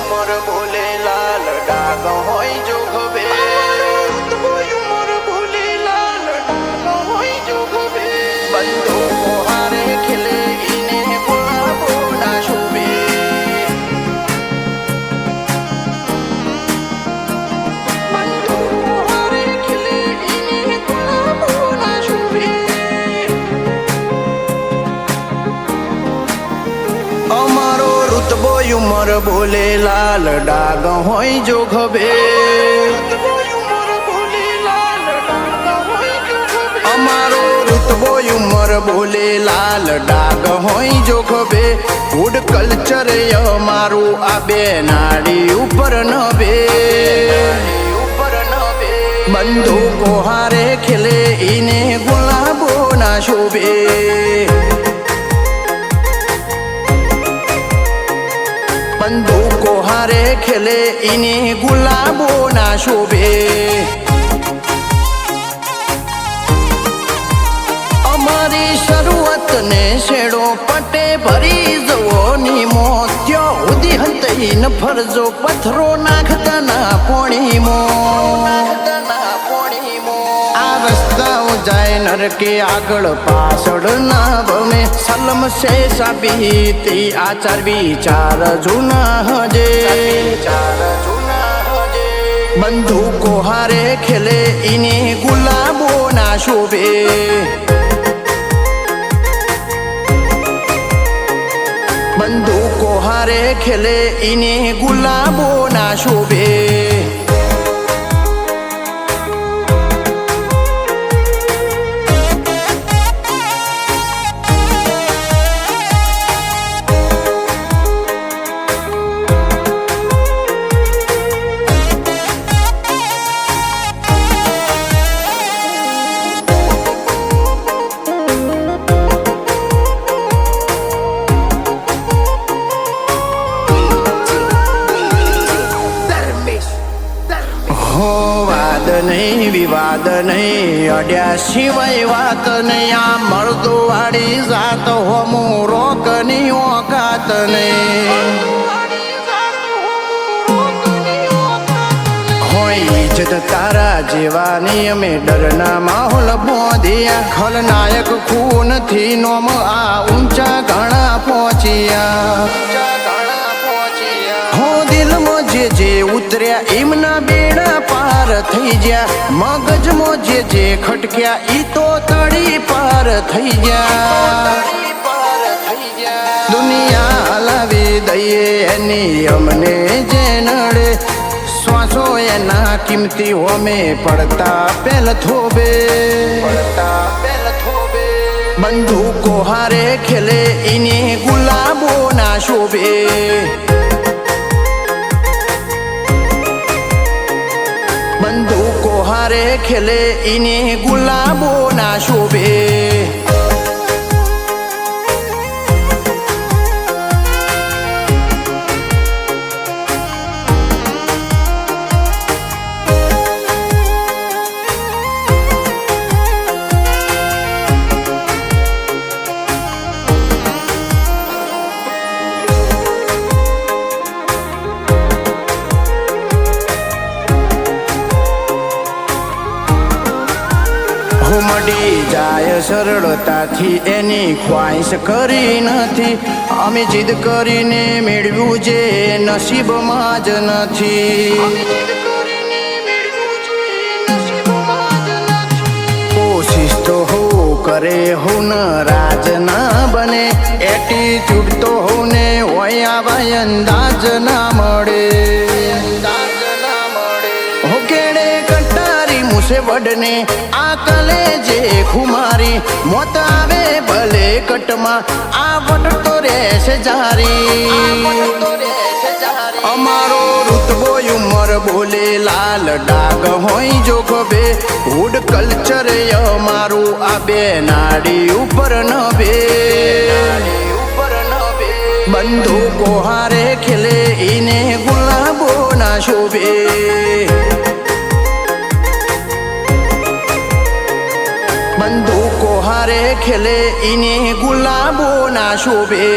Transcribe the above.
उमर बोले लाल डाग होई जो खबे उमर बोले लाल डाग होई जो खबे बंदूकों हारे खिले इन्हें गुलाबो ना शोभे बंदूकों हारे खिले इन्हें गुलाबो ना शोभे अमारो रुतबो उमर बोले लाल डाग होई जो खबे अमारो रुतबो उमर बोले लाल डाग होई जो खबे फूड कल्चर अमारू आ बेनाड़ी ऊपर नबे बंदूको हारे खिले इने गुलाबो ना शोभे बंदूको हारे खेले इन्हें गुलाबो ना शोभे अमारी शरूआत ने शेड़ो पटे भरी जवो नीमो त्यो उदी हंतई न फरजो पत्थरो नाखता ना पोणी मो आ रस्ताओ जाए नर के आगळ पासड़ ना भमे सलम से साबीती आचार विचार जूना हजे बंदूको हारे खेले इन्हें गुलाबो ना शोभे बंदूको हारे खेले इन्हें गुलाबो ना शोभे हो वाद नहीं विवाद नहीं अड्या शिवाय वात नहीं आ मर्दो वाड़ी जात हो रोक नहीं औकात नहीं इज्जत तारा जीवानी में डरना माहौल बोधिया खलनायक खून थी नोम आ ऊंचा घना पहुंचिया हो दिल मोजे जे उतर्या इमना बेड़ा पार थई जा मगज मोजे जे खटक्या ई तो तड़ी पार थई जा दुनिया हलावी दઈએ एनी अमने जे नड़े श्वासो एना कीमती होमे पड़ता पेल थोबे बंदूको हारे खेले इन्हें गुलाबो ना शोभे बंदूको हारे खेले इन्हें गुलाबो ना शोभे मडी जाय सरळताथी एनी ख्वाहिश करी नथी अमे जिद करीने मेळव्યું जे नसीबમાં જ નથી कोशिश तो हो करे हो न राज ना बने एटीट्यूड तो हो ने होय आवा अंदाज ना मळे हो केड़े कटारी मुसे वडने आकले जे खुमारी मोत आवे भले कटमा आ वट तो रेसे जारी अमारो रुतबो उमर बोले लाल डाग होई जो खबे फूड कल्चर अमारू आ बेनाड़ी ऊपर नबे बंदूको हारे खेले इन्हें गुलाबो ना शोभे बंदूको हारे खेले इन्हें गुलाबो ना शोभे।